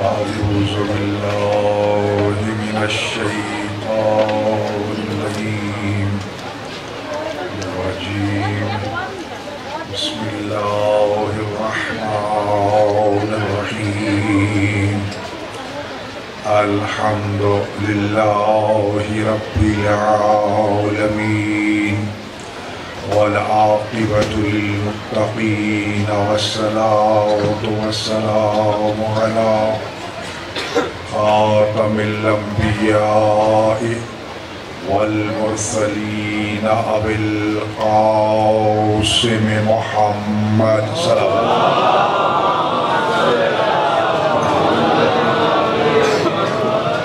أعوذ بالله من الشيطان الرجيم بسم الله الرحمن الرحيم الحمد لله رب العالمين والعاقبة للمتقين والصلاة والسلام على خاتم الأنبياء والمرسلين أبي القاسم محمد صلى الله عليه وسلم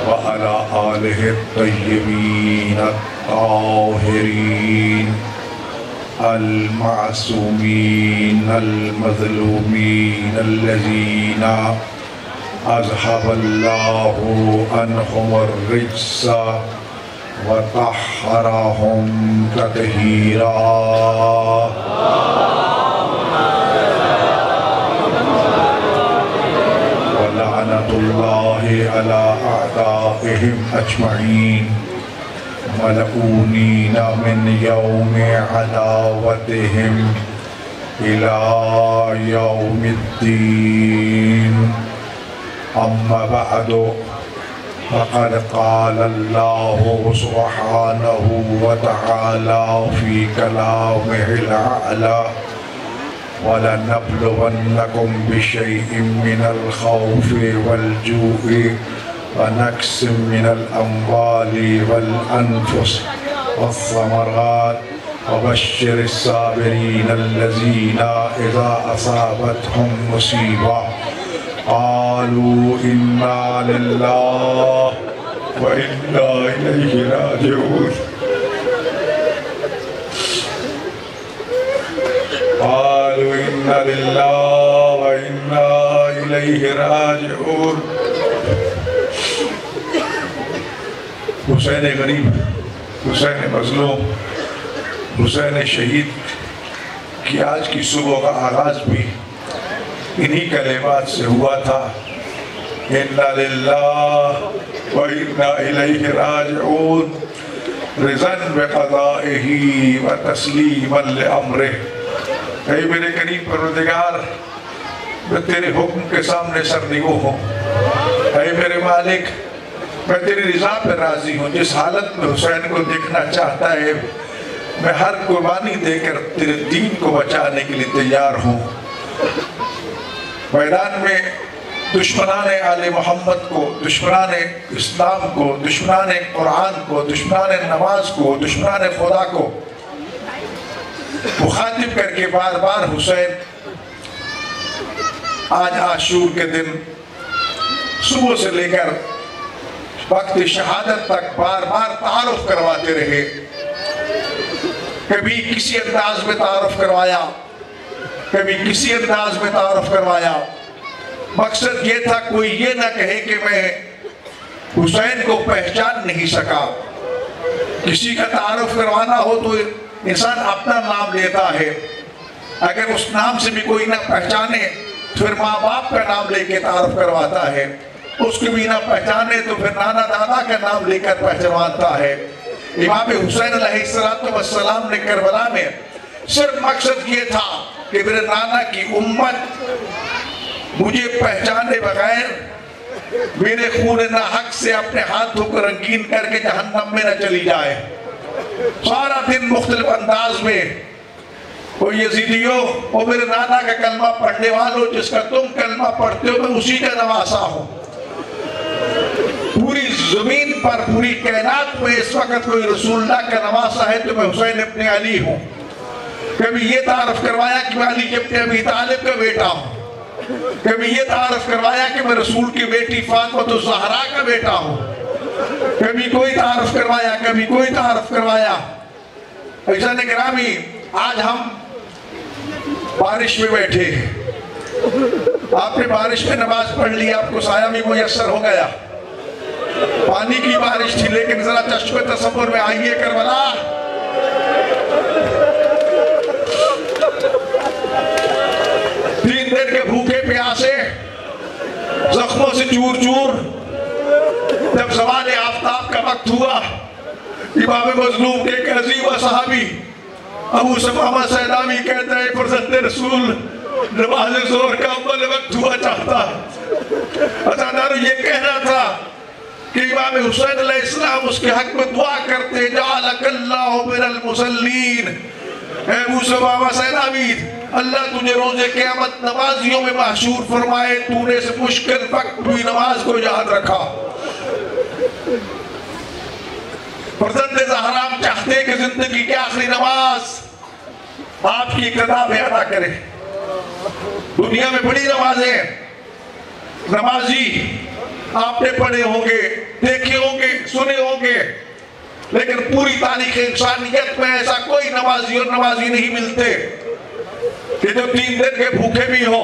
وعلى آله الطيبين الطاهرين المعصومين المظلومين الذين أذهب الله عنهم الرجس وطهرهم تطهيرا ولعنة الله على أعدائهم أجمعين ملعونين من يوم عداوتهم إلى يوم الدين أما بعد فقد قال الله سبحانه وتعالى في كلامه الأعلى ولنبلونكم بشيء من الخوف والجوع ونقص من الأموال والأنفس والثمرات وبشر الصابرين الذين إذا أصابتهم مصيبة قالوا إنا لله وإنا إليه راجعون قالوا إنا لله وإنا إليه راجعون حسین غریب، حسین مظلوم، حسین شہید کی آج کی صبح کا آغاز بھی انہی کلمات سے ہوا تھا اِنَّا لِلَّهِ وَإِنَّا إِلَيْهِ رَاجِعُونَ رِضًا بِقَضَائِهِ وَتَسْلِيمًا لِأَمْرِهِ۔ اے میرے کریم پروردگار، میں تیرے حکم کے سامنے سرنگو ہوں۔ اے میرے مالک، میں تیری رضا پہ راضی ہوں۔ جس حالت میں حسین کو دیکھنا چاہتا ہے میں ہر قربانی دے کر تیرے دین کو بچانے کے لیے تیار ہوں۔ میدان میں دشمنان آل محمد کو، دشمنان اسلام کو، دشمنان قرآن کو، دشمنان نماز کو، دشمنان خدا کو مخاطب کر کے بار بار حسین آج عاشور کے دن صبح سے لے کر وقت شہادت تک بار بار تعارف کرواتے رہے۔ کبھی کسی انداز میں تعارف کروایا، کبھی کسی انداز میں تعارف کروایا۔ مقصد یہ تھا کوئی یہ نہ کہے کہ میں حسین کو پہچان نہیں سکا۔ کسی کا تعارف کروانا ہو تو انسان اپنا نام لیتا ہے، اگر اس نام سے بھی کوئی نہ پہچانے پھر ماں باپ کا نام لے کے تعارف کرواتا ہے، اس کو بھی نہ پہچانے تو پھر نانا دادا کا نام لے کر پہچانتا ہے۔ امام حسین علیہ السلام نے کربلا میں صرف مقصد یہ تھا کہ میرے نانا کی امت مجھے پہچانے بغیر میرے خون ناحق سے اپنے ہاتھوں کو رنگین کر کے جہنم میں نہ چلی جائے۔ سارا دن مختلف انداز میں وہ یزیدیوں، وہ میرے نانا کا کلمہ پڑھنے والوں، جس کا تم کلمہ پڑھتے ہو میں اسی کا نواسا ہوں۔ پوری زمین پر، پوری کائنات میں اس وقت کوئی رسول اللہ کا نواسا ہے تو میں حسین ابن علی ہوں۔ کبھی یہ تعارف کروایا کہ میں علی ابن ابی طالب کا بیٹا ہوں، کبھی یہ تعارف کروایا کہ میں رسول کی بیٹی فاطمہ الزہرا کا بیٹا ہوں، کبھی کوئی تعارف کروایا، کبھی کوئی تعارف کروایا۔ عزیزان گرامی، آج ہم بارش میں بیٹھے ہیں، آپ نے بارش میں نماز پڑھ لی، آپ کو سایہ بھی میسر ہو گیا۔ پانی کی بارش تھی لیکن ذرا چشم تصور میں آئیے کربلا۔ 3 دن کے بھوکے پیاسے، زخموں से चूर चूर। जब ज़वाल आफ़ताब का वक्त हुआ, इमाम मज़लूम के एक अज़ीम सहाबी अबू समामा सैदावी कहते हैं, फरज़ंद रसूल नमाज ज़ोहर का अव्वल वक्त हुआ चाहता। अचानक ये कहना था कि इमाम हुसैन अलैहिस्सलाम उसके हक में दुआ करते, जअलकल्लाहु मिनल मुसल्लीन। अबू समामा सैदावी, अल्लाह तुझे रोज़े क़यामत नमाजियों में महशूर फरमाए, तूने इस मुश्किल वक्त भी नमाज को याद रखा। फरज़ंद ज़हरा चाहते कि जिंदगी की आखिरी नमाज आपकी इक़्तिदा में अदा करे। दुनिया में बड़ी नमाजें नमाजी आपने पढ़े होंगे, देखे होंगे, सुने होंगे, लेकिन पूरी तारीख़ इंसानियत में ऐसा कोई नमाजी और नमाजी नहीं मिलते कि जो 3 दिन के भूखे भी हो,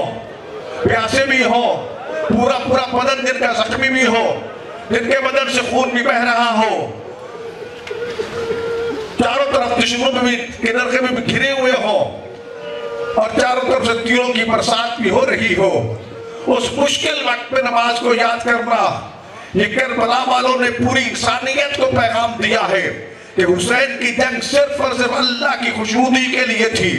प्यासे भी हो, पूरा पूरा बदन जिनका जख्मी भी हो, जिनके बदन से खून भी बह रहा हो, चारों तरफ दुश्मनों में भी किनारे में भी घिरे हुए हो और चारों तरफ से तीरों की बरसात भी हो रही हो, उस मुश्किल वक्त में नमाज को याद करना, ये करबला वालों ने पूरी इंसानियत को पैगाम दिया है कि हुसैन की जंग सिर्फ और सिर्फ अल्लाह की खुशनुदी के लिए थी।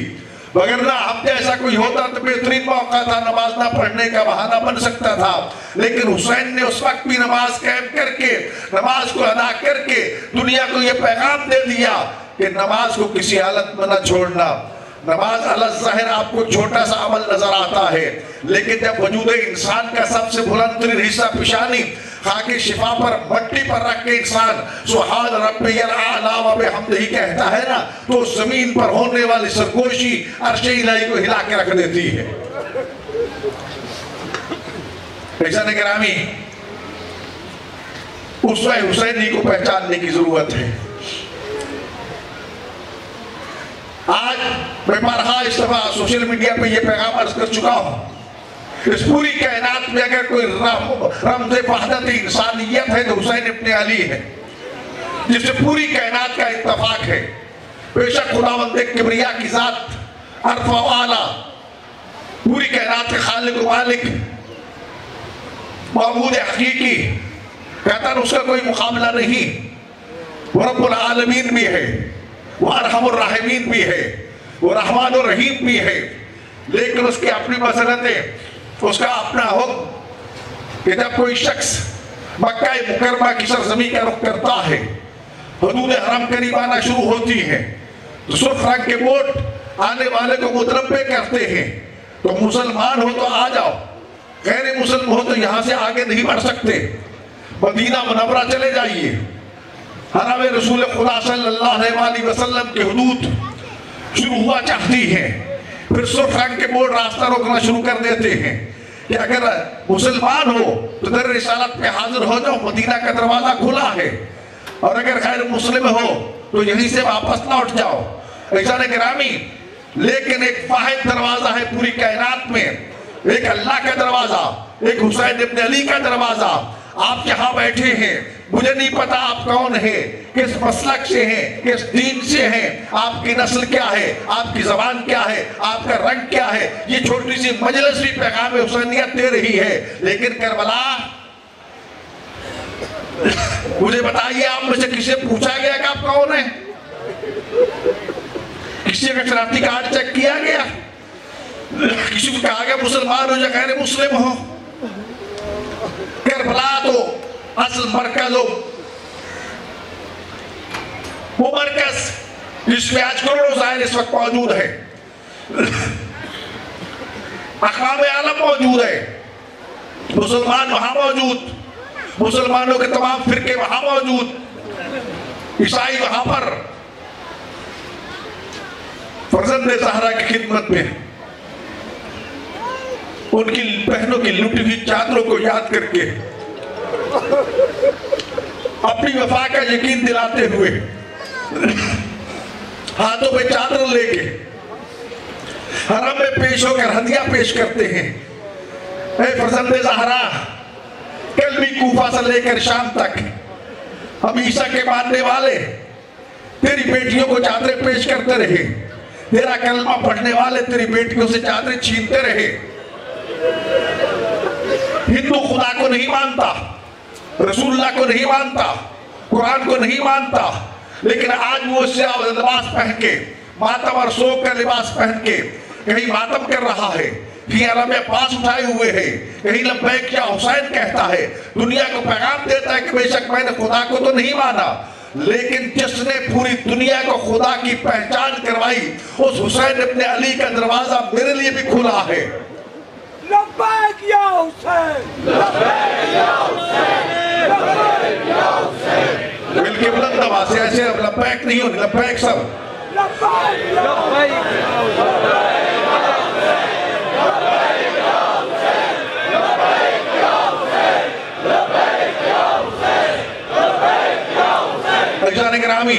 वगरना अब ऐसा कोई होता तो बेहतरीन मौका था, नमाज ना पढ़ने का बहाना बन सकता था, लेकिन हुसैन ने उस वक्त भी नमाज कायम करके, नमाज को अदा करके दुनिया को ये पैगाम दे दिया कि नमाज को किसी हालत में न छोड़ना। नमाज अल-ज़ाहिर आपको छोटा सा अमल नजर आता है, लेकिन जब वजूद इंसान का सबसे बुलंद हिस्सा पेशानी खाके शिफा पर मट्टी पर रख के इंसान सुभान रब्बियल आला व बिहम्दिही कहता है ना, तो जमीन पर होने वाली सरगोशी अर्श इलाही को हिला के रख देती है। ऐसा गिरामी उसवे हुसैनी को पहचानने की जरूरत है। आज मैं बारहा इस दफा सोशल मीडिया पे ये पैगाम अर्ज कर चुका हूँ, इस पूरी कायनात में अगर कोई रमज़े वहदत इंसानियत है तो हुसैन इब्न अली है, जिससे पूरी कायनात का इत्तफाक है। बेशक खुदावंद किबरिया की जात अर्फ़ व आला, पूरी कायनात के खालिक व मालिक, माबूद हकीकी, कहता उसका कोई मुकाबला नहीं। वो रब्बुल आलमीन भी है, वो अरहमुर राहिमीन भी है, वो रहमान और रहीम भी है, लेकिन उसकी अपनी मसलतें, उसका अपना हुक्म कि जब कोई शख्स मक्का मुकरमा की सरजमी का रुख करता है, हुदूद हरम करीब आना शुरू होती है, तो सुर्ख रंग के वोट आने वाले को मुतनब्बे करते हैं। तो मुसलमान हो तो आ जाओ, गैर मुसलमान हो तो यहाँ से आगे नहीं बढ़ सकते, मदीना मुनव्वरा चले जाइए। हरम रसूल खुदा सल्लल्लाहु अलैहि वसल्लम की हुदूद शुरू हुआ चाहती है, फिर सुर्ख रंग के बोर्ड रास्ता रोकना शुरू कर देते हैं कि अगर मुसलमान हो तो दर रिसालत पे हाजिर हो जाओ, मदीना का दरवाजा खुला है, और अगर गैर मुस्लिम हो तो यहीं से वापस लौट जाओ। ऐसा गिरामी, लेकिन एक वाहिद दरवाजा है पूरी कायनात में, एक अल्लाह का दरवाजा, एक हुसैन इब्न अली का दरवाजा। आप यहाँ बैठे हैं, मुझे नहीं पता आप कौन है, किस मसलक से हैं, किस दीन से हैं, आपकी नस्ल क्या है, आपकी जबान क्या है, आपका रंग क्या है, ये छोटी सी मजलिस भी पैगाम हुसैनियत दे रही है। लेकिन करबला, मुझे बताइए, आप में से किसे पूछा गया कि आप कौन है? किसी का शनाख्ती कार्ड चेक किया गया? किसी को कहा गया मुसलमान हो या गैर मुस्लिम हो? करबला तो असल मरकज हो, वो मरकज जिसमें आज करोड़ों ज़ाहिर इस वक्त मौजूद है, अक़वाम आलम मौजूद है, मुसलमान वहां मौजूद, मुसलमानों के तमाम फिरके वहां मौजूद, ईसाई वहां पर फरज़ंद ज़हरा की खिदमत में उनकी बहनों की लुटी हुई चादरों को याद करके अपनी वफा का यकीन दिलाते हुए हाथों में चादर लेके हरम में पेश होकर हदिया पेश करते हैं। ऐ फरज़ंद ज़हरा, कल भी कूफा से लेकर शाम तक हम ईसा के मानने वाले तेरी बेटियों को चादरें पेश करते रहे, तेरा कलमा पढ़ने वाले तेरी बेटियों से चादरें छीनते रहे। हिंदू खुदा को नहीं मानता, रसूलुल्लाह को नहीं मानता, कुरान को नहीं मानता, लेकिन आज वो उससे लिबास पहन के, मातम और शोक का लिबास पहन के कहीं मातम कर रहा है, कहीं अलम पास उठाए हुए है, कहीं लब्बैक या हुसैन कहता है, दुनिया को पैगाम देता है कि बेशक मैंने खुदा को तो नहीं माना, लेकिन जिसने पूरी दुनिया को खुदा की पहचान करवाई, उस हुसैन इब्ने अली का दरवाजा मेरे लिए भी खुला है। लब्बैक या हुसैन, लब्बैक या हुसैन, लब्बैक या हुसैन। बिल्कुल बुलंद आवाज से, ऐसे लब्बैक नहीं होने, लब्बैक सब, लब्बैक या हुसैन। ग्रामी,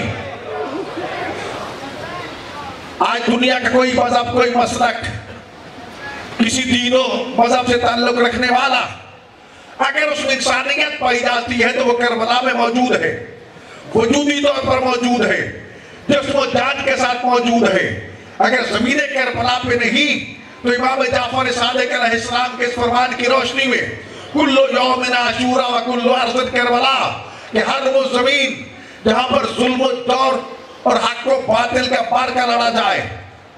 आज दुनिया का कोई मजहब, कोई मसलक, किसी दीनों मजहब से ताल्लुक रखने वाला अगर उसमें इंसानियत पाई जाती है तो वो करबला में मौजूद है, वजूदी तौर पर मौजूद है, जिस्म जान के साथ मौजूद है। अगर ज़मीने करबला पे नहीं तो इमाम जाफर सादिक अलैहिस्सलाम के इस फरमान की रोशनी में कुल्लु यौमिन आशूरा व कुल्लु अर्ज़िन करबला, कि हर वो जमीन जहां पर जुल्म दौर और हक को बातिल का पार का लड़ा जाए,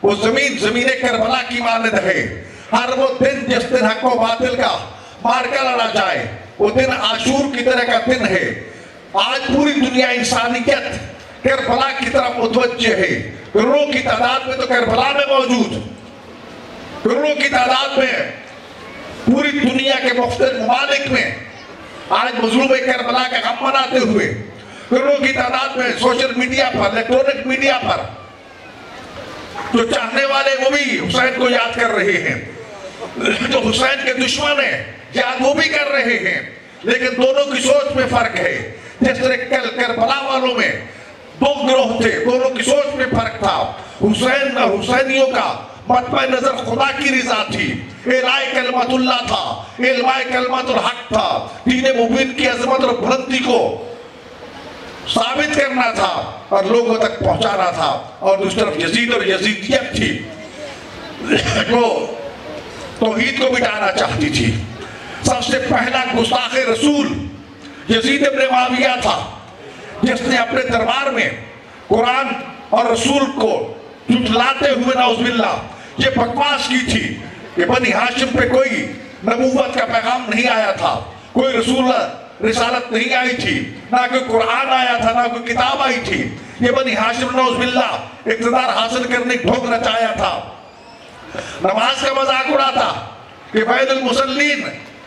वो जमीन ज़मीने करबला की मानद है। हर वो दिन जिस दिन हक को बातिल का मार का लड़ा जाए, वो दिन आशूर की तरह का दिन है। आज पूरी दुनिया इंसानियत करबला की तरफ मुतवज्जे है। करोड़ों की तादाद में तो करबला में मौजूद, करोड़ों की तादाद में पूरी दुनिया के मुख्तलिफ ममालिक में आज मज़लूम करबला का गम मनाते हुए करोड़ों की तादाद में सोशल मीडिया पर, इलेक्ट्रॉनिक मीडिया पर जो चाहने वाले वो भी हुसैन को याद कर रहे हैं, जो हुसैन के दुश्मन है याद वो भी कर रहे हैं, लेकिन दोनों की सोच में फर्क है। जिस तरह कल करबला वालों में दो गिरोह थे, दोनों की सोच में फर्क था। हुसैन और हुसैनियों का मतबा नजर खुदा की रिजा थी, इलाए कलमतुल्लाह था, इल्माए कलमतुल हक था, दीन मुबीन की अजमत और बुलंदी को साबित करना था और लोगों तक पहुंचाना था। और दूसरी तरफ यजीद और यजीदियत थी जो तौहीद को मिटाना चाहती थी। सबसे पहला गुस्ताखे रसूल यजीद इब्ने मुआविया था, जिसने अपने दरबार में कुरान और रसूल को झुठलाते हुए नाउज़ुबिल्लाह ये बकवास की थी कि बनी हाशिम पे कोई नबूवत का पैगाम नहीं आया था, कोई रसूल रिसालत नहीं आई थी, ना कोई कुरान आया था, ना कोई किताब आई थी। ये बनी हाशिम नाउज़ुबिल्लाह इक़्तिदार हासिल करने की ढोंग रचाया था। नमाज का मजाक उड़ाता कि बैदुल मुसल्लीन,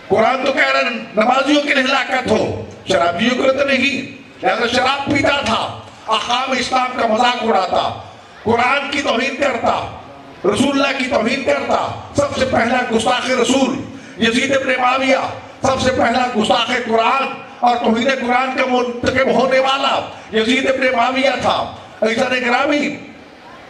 कुरान तो कह रहे नमाजियों की हिलाकत हो, शराबियों को तो नहीं, लिहाजा शराब पीता था। अहकाम इस्लाम का मजाक उड़ाता, कुरान की तौहीन करता, रसूलुल्लाह की तौहीन करता। सबसे पहला गुस्ताखे रसूल यजीद इब्ने मुआविया, सबसे पहला गुस्ताखे कुरान और तौहीन कुरान का मुर्तकिब होने वाला यजीद इब्ने मुआविया था। ऐसा गिरामी,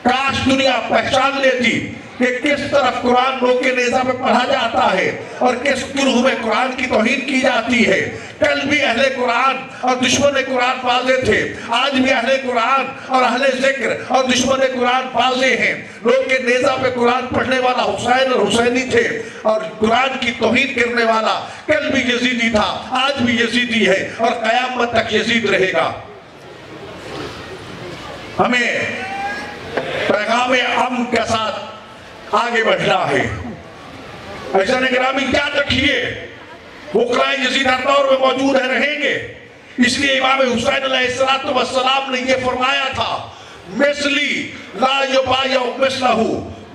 काश दुनिया पहचान लेती कि किस तरफ कुरान रोके नेज़ा में पढ़ा जाता है और किस गिरोह में कुरान की तौहीन की जाती है। कल भी अहले कुरान और दुश्मन कुरान वाज़े थे, आज भी अहले कुरान और अहले जिक्र और दुश्मन कुरान वाज़े हैं। रोके नेज़ा पे कुरान पढ़ने वाला हुसैन और हुसैनी थे और कुरान की तौहीन करने वाला कल भी यजीदी था, आज भी यजीदी है और क़यामत तक यजीद रहेगा। हमें पैगाम अमन के साथ आगे बढ़ना है। ऐसा गिरामी याद रखिए, बुकराए यजीद हर दौर में मौजूद है, रहेंगे। इसलिए इमाम हुसैन अलैहिस्सलाम ने यह फरमाया था, मिसली ला युबायउ मिसलहु,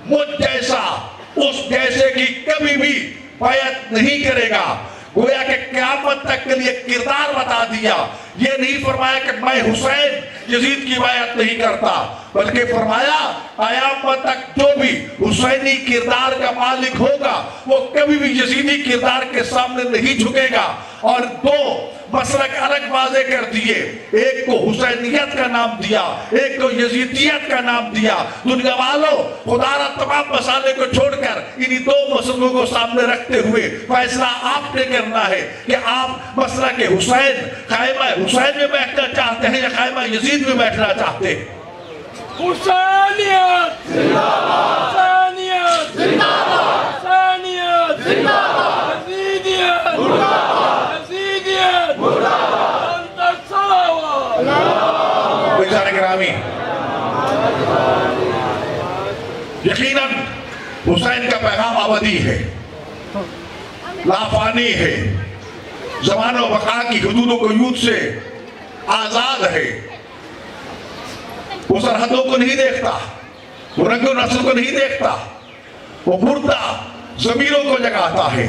मुझ जैसा उस जैसे की कभी भी बैअत नहीं करेगा। गोया कि क़यामत तक के लिए किरदार बता दिया। ये नहीं फरमाया कि मैं हुसैन यजीद की बैअत नहीं करता, बल्कि फरमाया क़यामत तक जो भी हुसैनी किरदार का मालिक होगा वो कभी भी यजीदी किरदार के सामने नहीं झुकेगा। और दो मसलक अलग वाज़े कर दिए, एक को हुसैनियत का नाम दिया, एक को यजीदियत का नाम दिया। दुनिया वालों, खुदारा तमाम मसाले को छोड़कर इन्हीं दो मसलों को सामने रखते हुए फैसला आपने करना है कि आप मसला के हुसैन क़ायमा हुसैन में बैठना चाहते हैं या क़ायमा यजीद में बैठना चाहते हैं। हुसैनियत जिंदाबाद, हुसैनियत जिंदाबाद, हुसैनियत जिंदाबाद, यजीदियत अज़ीज़ान गिरामी, यकीनन हुसैन का पैगाम अबदी है, लाफानी है, ज़मान व बका की हुदूद को यूद से आज़ाद है। वो सरहदों को नहीं देखता, वो रंग नस्ल को नहीं देखता, वो मुर्दा ज़मीरों को जगाता है,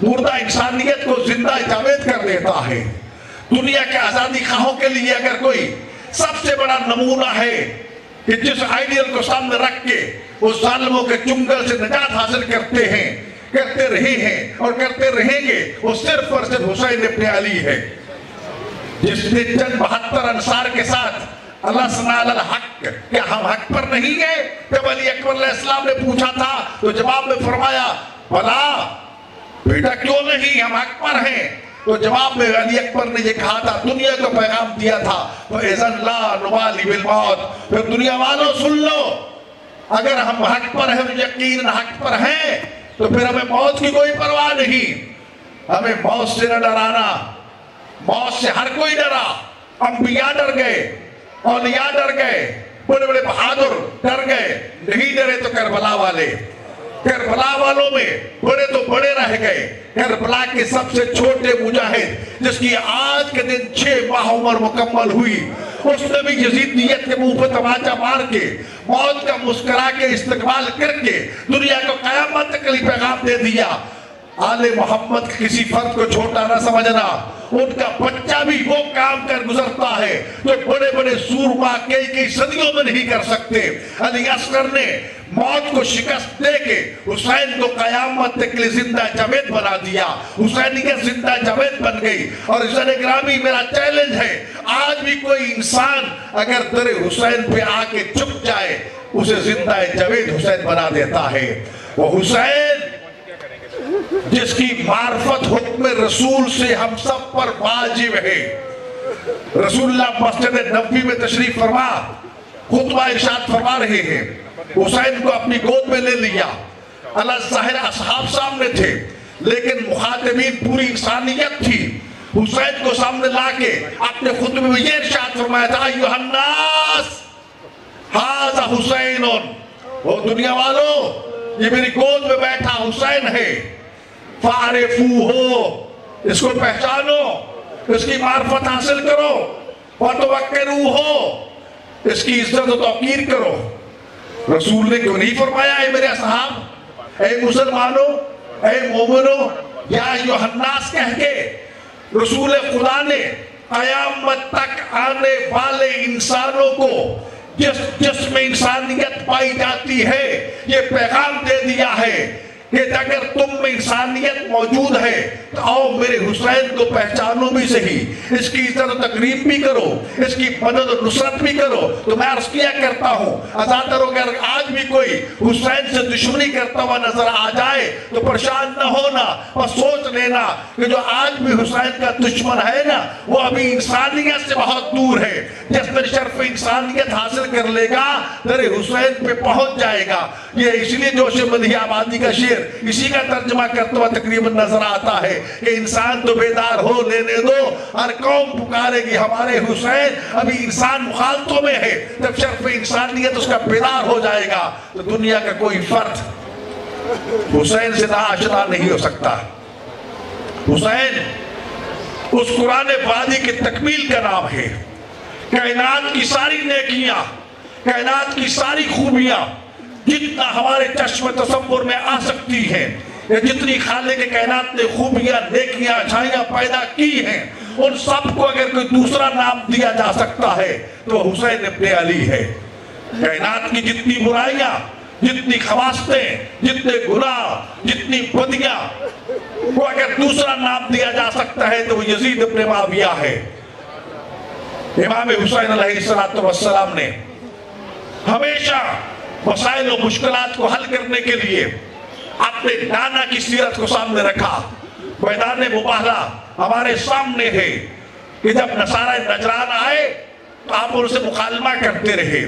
मुर्दा इंसानियत को जिंदा जावेद कर देता है। दुनिया के आज़ादी खाहों के लिए अगर कोई सबसे बड़ा नमूना है कि जिस आइडियल को सामने रख के उस जालिमों के चुंगल से निजात हासिल करते हैं, करते रहे हैं और करते रहेंगे, वो सिर्फ और सिर्फ हुसैन इब्न अली है, जिसने चंद 72 अंसार के साथ अल्लाह सनाल हक, क्या हम हक पर नहीं गए? जब अली अकबर अलैहिस्सलाम ने पूछा था तो जवाब में फरमाया, भला बेटा क्यों नहीं, हम हक पर हैं। तो जवाब में अली अकबर ने ये कहा था, दुनिया को पैगाम दिया था, तो इज़न ला नुबाली बिल मौत, फिर दुनिया वालों सुन लो, अगर हम हक पर हैं, यकीन हक पर हैं, तो फिर हमें मौत की कोई परवाह नहीं। हमें मौत से न डराना, मौत से हर कोई डरा, अंबिया डर गए, औलिया डर गए, बड़े बड़े बहादुर डर गए, नहीं डरे तो करबला वाले, करबला वालों में बड़े तो बड़े रह गए। करबला के सबसे छोटे मुजाहिद, जिसकी आज के दिन 6 माह उम्र मुकम्मल हुई, उसने भी यजीदियत के मुंह पर तमाचा मार के, मौत का मुस्कुरा के इस्तकबाल करके दुनिया को क़यामत तक के लिए पैगाम दे दिया। आले मोहम्मद किसी फर्द को छोटा ना समझना, उनका बच्चा भी वो काम कर गुजरता है जो बड़े बड़े सूरमा कई सदियों में नहीं कर सकते। अली असगर ने मौत को शिकस्त दे के हुसैन को क़यामत तक के लिए जिंदा जावेद बना दिया, हुसैनियत जिंदा जावेद बन गई। और इज़ान गिरामी, मेरा चैलेंज है, आज भी कोई इंसान अगर दर हुसैन पे आके चुप जाए, उसे जिंदा जावेद हुसैन बना देता है। वो हुसैन जिसकी मार्फत हुक्म रसूल से हम सब पर वाजिब है। रसूलुल्लाह मस्जिद नबवी में तशरीफ फरमा खुतबा इरशाद फरमा रहे हैं, हुसैन को अपनी गोद में ले लिया। अल्लाह ज़ाहिर असहाब सामने थे, लेकिन मुखातिबीन पूरी इंसानियत थी। हुसैन को सामने लाके अपने खुतबे में ये इरशाद फरमाया था, अय्युहन्नास हाज़ा हुसैनुन, ओ दुनिया वालों, ये मेरी गोद में बैठा हुसैन है। फारिफू हो, इसको पहचानो, इसकी मार्फत हासिल करो, वतवक्किरू हो, इसकी इज्जत और तौकीर करो। रसूल ने क्यों नहीं फरमाया, ऐ मेरे असहाब, ऐ मुसलमानों, ऐ मोमिनों, या अय्युहन्नास कह के रसूल खुदा ने क़यामत तक आने वाले इंसानों को जिसमें इंसानियत पाई जाती है, ये पैगाम दे दिया है कि अगर तुम में इंसानियत मौजूद है तो आओ मेरे हुसैन को पहचानो भी सही, इसकी इज्जत तकरीम भी करो, इसकी मदद और नुसरत भी करो। तो मैं अर्ज़ किया करता हूँ, अज़ादरों, अगर आज भी कोई हुसैन से दुश्मनी करता हुआ नजर आ जाए तो परेशान न होना, और सोच लेना कि जो आज भी हुसैन का दुश्मन है ना, वो अभी इंसानियत से बहुत दूर है। जिसने शर्फ इंसानियत हासिल कर लेगा, दर हुसैन पे पहुंच जाएगा। ये इसलिए जोश मदही आबादी का शेर इसी का तर्जुमा करता हुआ तकरीबन नजर आता है कि इंसान तो बेदार हो लेने दो, हर कौम पुकारेगी हमारे हुसैन। अभी इंसान मुखालतों में है, जब शर्फ इंसानियत उसका बेदार हो जाएगा तो दुनिया का कोई फर्द हुसैन से नाआशना नहीं हो सकता। हुसैन उस कुरान वादी की तकमील का नाम है। कायनात की सारी नेकियां, कायनात की सारी खूबियां जितना हमारे चश्म तसव्वुर में आ सकती है, या जितनी खालिक के कायनात ने खूबियां, नेकियां, अच्छाइयां पैदा की हैं, उन सब को अगर कोई दूसरा नाम दिया जा सकता है तो हुसैन इब्न अली है। कायनात की जितनी बुराइयां, जितनी खवास्तें, जितने गुनाह, जितनी बदियां को अगर दूसरा नाम दिया जा सकता है तो वो यजीद इब्न मुआविया है। इमाम हुसैन अलैहिस्सलाम ने हमेशा मसाइल और मुश्किलात को हल करने के लिए अपने नाना की सीरत को सामने रखा। मैदान मुबाहला हमारे सामने है कि जब नसारा नजरान आए तो आप उनसे मुकालमा करते रहे।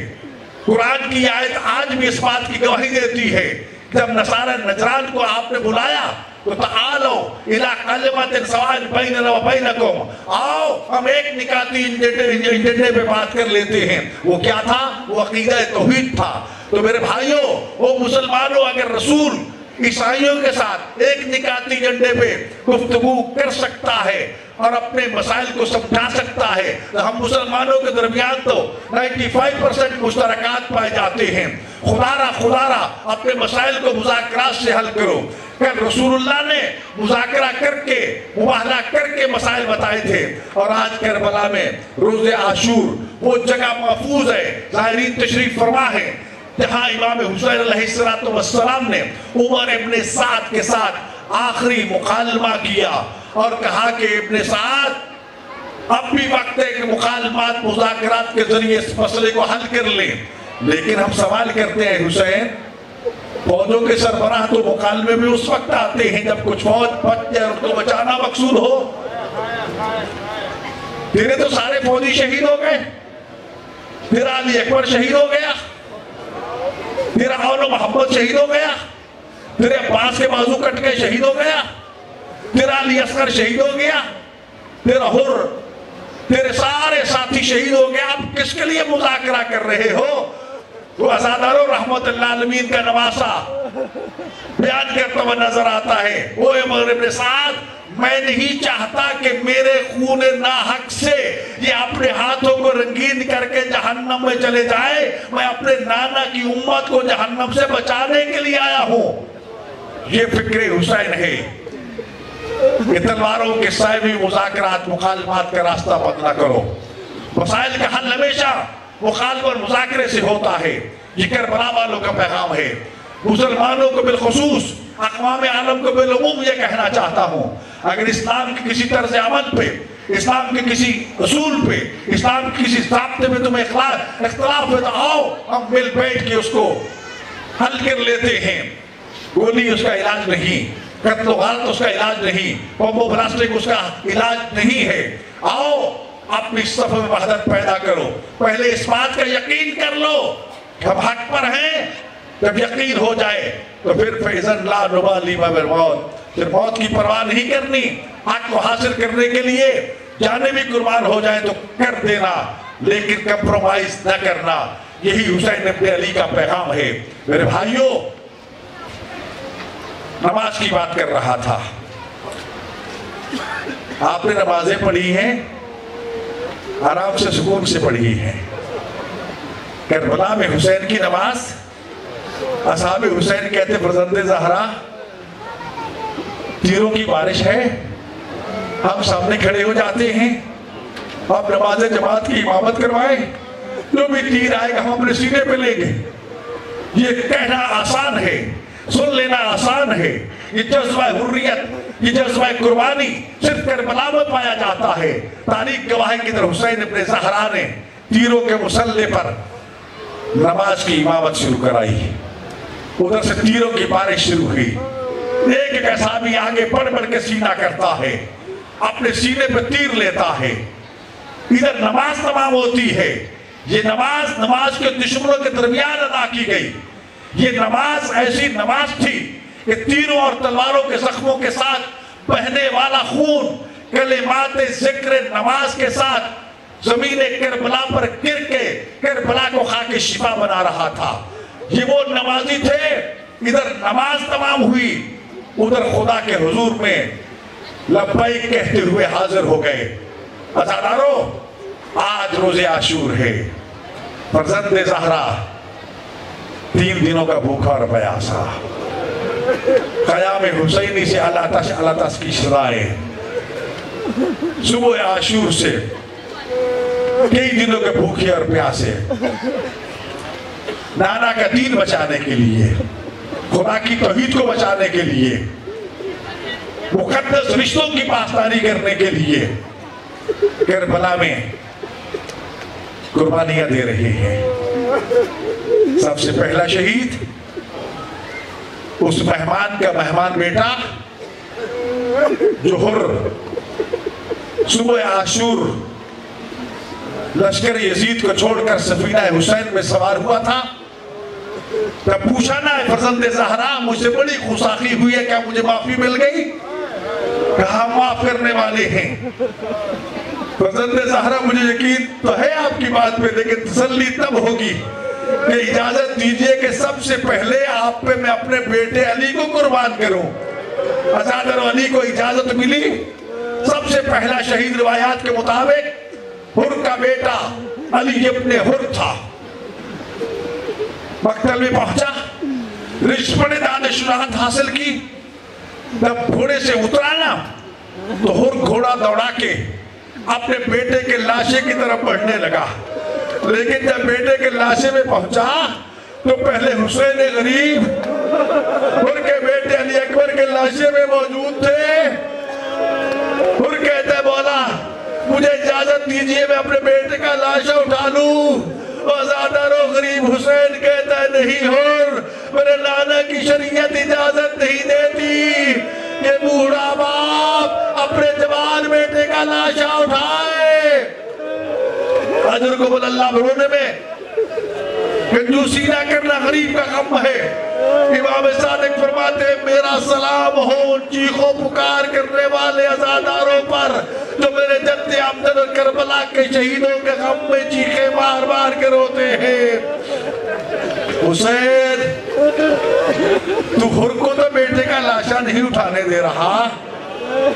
कुरान की आयत आज भी इस बात की गवाही देती है, जब नसारा नजरान को आपने बुलाया तो तालो इला कलिमतिन सवाइन बैनना व बैनकुम, आओ हम एक निकाती एजेंडे पे बात कर लेते हैं। वो क्या था? वो अकीदा तौहीद था। तो मेरे भाइयों, वो मुसलमानों, अगर रसूल ईसाइयों के साथ एक निकाती एजेंडे पे गुफ्तगू कर सकता है और अपने मसाइल को समझा सकता है, तो हम मुसलमानों के दरमियान तो 95% मुश्तरकात पाए जाते हैं। खुदारा अपने मसाइल को मुज़ाकरात से हल करो। कल रसूलुल्लाह ने मुज़ाकरा करके, मुबाहला करके मसाइल बताए थे। और आज करबला में रोज़े आशूर वो जगह महफूज है, ज़ाहिरीन तशरीफ फरमा है, जहाँ इमाम हुसैन अलैहिस्सलाम ने उमर इब्न साद के साथ आखिरी मुकालमा किया और कहा कि इब्न साद अब भी वक्त है कि मुकालमात मुज़ाकरात के जरिए इस मसले को हल कर लें। लेकिन हम सवाल करते हैं, हुसैन फौजों के सरबराह तो मुकालमे में उस वक्त आते हैं जब कुछ फौज बच जाए, उनको बचाना मकसूद हो। तेरे तो सारे फौजी शहीद हो गए, तेरा अली अकबर शहीद हो गया, तेरा औलो मोहम्मद शहीद हो गया, तेरे अब्बास के बाजू कट के शहीद हो गया, तेरा अली असगर शहीद हो गया, तेरा हुर, तेरे सारे साथी शहीद हो गए। आप किसके लिए मुज़ाकरा कर रहे हो? तो अज़ादारो रहमतुल्लाह अलमीन का नवासा बयान करता हुआ नजर आता है, वो उमर इब्न साद, मैं नहीं चाहता कि मेरे खून नाहक से ये अपने हाथों को रंगीन करके जहन्नम में चले जाए। मैं अपने नाना की उम्मत को जहन्नम से बचाने के लिए आया हूं। ये फिक्र हुसैन है कि तलवारों के साए में मुज़ाकरात मुकालमात का रास्ता बंद न करो। मसाइल का हल हमेशा मुकालमा और मुज़ाकरे से होता है। ये करबला वालों का पैगाम है। मुसलमानों को बिलखुसूस, अक़वाम आलम को बिलउमूम ये कहना चाहता हूँ, अगर इस्लाम के किसी तर्ज अमल पे, इस्लाम के किसी उसूल पे, इस्लाम के किसी ज़ाब्ते में तुम्हें इख्तिलाफ है, तो आओ हम मिल बैठ के उसको हल कर लेते हैं। गोली उसका इलाज नहीं, कत्ल गारत उसका इलाज नहीं, बम्बो ब्लास्टिंग उसका इलाज नहीं है। आओ अपनी सफ में वहदत पैदा करो। पहले इस बात का यकीन कर लो कि हम हक पर हैं। जब यकीन हो जाए तो फिर फैज़न ला नुबाली बिल मौत, फिर मौत की परवाह नहीं करनी। हक को हासिल करने के लिए जाने भी कुर्बान हो जाए तो कर देना, लेकिन कंप्रोमाइज न करना। यही हुसैन इब्न अली का पैगाम है। मेरे भाइयों, नमाज की बात कर रहा था। आपने नमाजें पढ़ी हैं, आराम से सुकून से पढ़ी हैं। करबला में हुसैन की नमाज, असहाब हुसैन कहते फरजंदे ज़हरा, तीरों की बारिश है, हम सामने खड़े हो जाते हैं, आप नमाज जमात की इमामत करवाए, जो भी तीर आएगा हम अपने सीने पे लेंगे। ये कहना आसान है, सुन लेना आसान है। ये जज्बा हुर्रियत, ये जज्बा कुर्बानी सिर्फ करबला में पाया जाता है। तारीख गवाह की तरह हुसैन इब्न ज़हरा ने तीरों के मुसल्ले पर नमाज की इमामत शुरू कराई। उधर से तीरों की बारिश शुरू हुई। एक एक असहाबी आगे बढ़ बढ़ के सीना करता है, अपने सीने पे तीर लेता है। इधर नमाज तमाम होती है। ये नमाज के दुश्मनों के दरमियान अदा की गई। ये नमाज ऐसी नमाज थी कि तीरों और तलवारों के जख्मों के साथ बहने वाला खून कलिमात ज़िक्र नमाज के साथ ज़मीने करबला पर गिर के करबला को खाके शिफा बना रहा था। ये वो नमाजी थे। इधर नमाज तमाम हुई, उधर खुदा के हुजूर में लब्बैक कहते हुए हाजिर हो गए। अज़ादारों, आज रोज़े आशूर है। फरज़ंदे ज़हरा 3 दिनों का भूखा और प्यासा, क़याम हुसैनी से अला तश की सदाएं, सुबह आशूर से कई दिनों के भूखे और प्यासे, नाना का दीन बचाने के लिए, खुदा की तौहीद को बचाने के लिए, मुक़द्दस रिश्तों की पासदारी करने के लिए करबला में कुर्बानियां दे रहे हैं। सबसे पहला शहीद उस मेहमान का मेहमान बेटा जो हुर सुबह आशूर लश्कर यजीद को छोड़कर सफीना हुसैन में सवार हुआ था। तब पूछा ना फरजंदे ज़हरा, मुझसे बड़ी गुस्ताखी हुई है, क्या मुझे माफी मिल गई? कहाँ माफ करने वाले हैं। फर्जंद ज़हरा मुझे यकीन तो है आपकी बात पे, लेकिन तसल्ली तब होगी कि इजाजत दीजिए कि सबसे पहले आप पे मैं अपने बेटे अली को कुर्बान करूं। अज़ादर अली को इजाजत मिली। सबसे पहला शहीद रिवायात के मुताबिक हुर का बेटा अली इब्ने हुर था। मक्तल में पहुंचा, रिश्वत ने दानिश-शुजाअत हासिल की। जब घोड़े से उतरा ना तो हुर घोड़ा दौड़ा के अपने बेटे के लाशे की तरफ बढ़ने लगा, लेकिन जब बेटे के लाशे में पहुंचा तो पहले हुसैन गरीब हुर के बेटे अली अकबर के लाशे में मौजूद थे। हुर कहते बोला मुझे इजाजत दीजिए मैं अपने बेटे का लाशा उठा लूं। वज़ादारो गरीब हुसैन कहता है नहीं हुर, मेरे नाना की शरीयत इजाजत नहीं देती कि बूढ़ा बाप अपने जवान बेटे का लाशा उठाए। अजर को बोल अल्लाह रोने में कंजूसी ना करना गरीब का काम है। इमाम सादिक फरमाते हैं मेरा सलाम हो चीखों पुकार करने वाले अज़ादारों पर जो मेरे जद्दे अमजद और करबला के शहीदों के गम में चीखे मार मार के रोते हैं। हुसैन तू हुर को तो बेटे का लाशा नहीं उठाने दे रहा,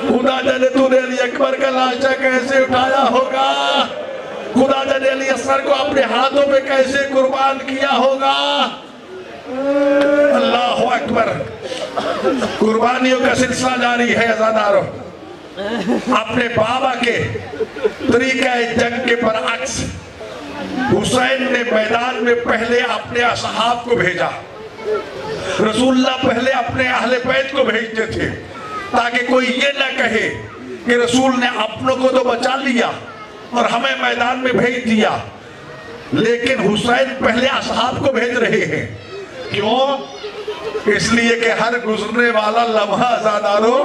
खुदा जाने तूने अली अकबर का लाशा कैसे उठाया होगा, खुदा जाने अली असगर को अपने हाथों में कैसे कुर्बान किया होगा। अल्लाह अकबर। कुर्बानियों का सिलसिला जारी है अज़ादारों। अपने बाबा के तरीका जंग के बरअक्स हुसैन ने मैदान में पहले अपने असहाब को भेजा। रसूलुल्लाह पहले अपने अहले बैत को भेजते थे ताकि कोई ये ना कहे कि रसूल ने अपनों को तो बचा लिया और हमें मैदान में भेज दिया, लेकिन हुसैन पहले असहाब को भेज रहे हैं। क्यों? इसलिए कि हर गुजरने वाला लम्हा अज़ादारों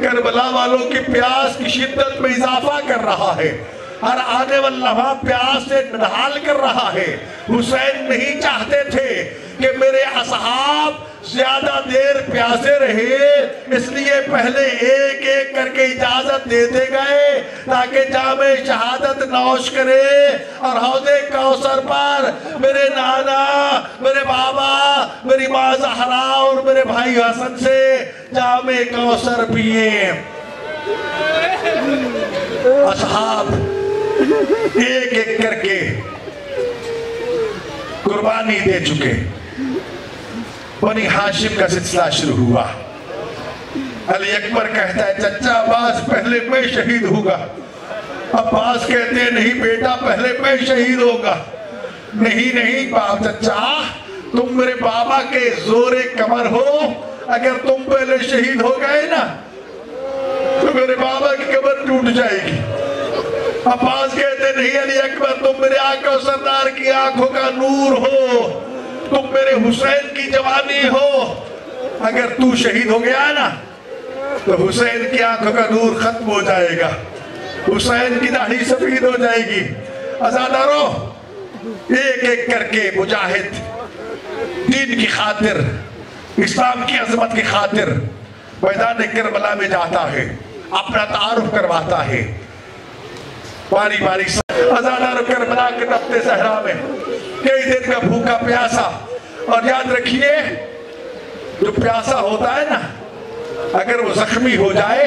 करबला वालों की प्यास की शिद्दत में इजाफा कर रहा है, हर आने वाला लम्हा प्यास से नहाल कर रहा है। हुसैन नहीं चाहते थे कि मेरे असहाब ज्यादा देर प्यासे रहे, इसलिए पहले एक एक करके इजाजत देते गए ताकि जामे शहादत नौश करे और हौज़े कौसर पर मेरे नाना, मेरे बाबा, मेरी माँ ज़हरा और मेरे भाई हसन से जामे कौसर पिए। असहाब एक एक करके कुर्बानी दे चुके। बनी हाशिम का सिलसिला शुरू हुआ। अली अकबर कहता है चचा अब्बास पहले मैं शहीद होगा। अब्बास कहते हैं नहीं बेटा पहले मैं शहीद होगा। नहीं नहीं बाप चचा तुम मेरे बाबा के जोरे कमर हो, अगर तुम पहले शहीद हो गए ना तो मेरे बाबा की कमर टूट जाएगी। अब्बास कहते नहीं अली अकबर तुम मेरे आका और सरदार की आंखों का नूर हो, तुम मेरे हुसैन की जवानी हो, अगर तू शहीद हो गया ना तो हुसैन की आंखों का नूर खत्म हो जाएगा, हुसैन की दाढ़ी सफेद हो जाएगी। अज़ादारों एक एक करके मुजाहिद दीन की खातिर, इस्लाम की अजमत की खातिर मैदान करबला में जाता है, अपना तारुफ करवाता है। बारी बारी अज़ादारों करबला के तख्ते सहरा में कई दिन का भूखा प्यासा, और याद रखिए जो प्यासा होता है ना अगर वो जख्मी हो जाए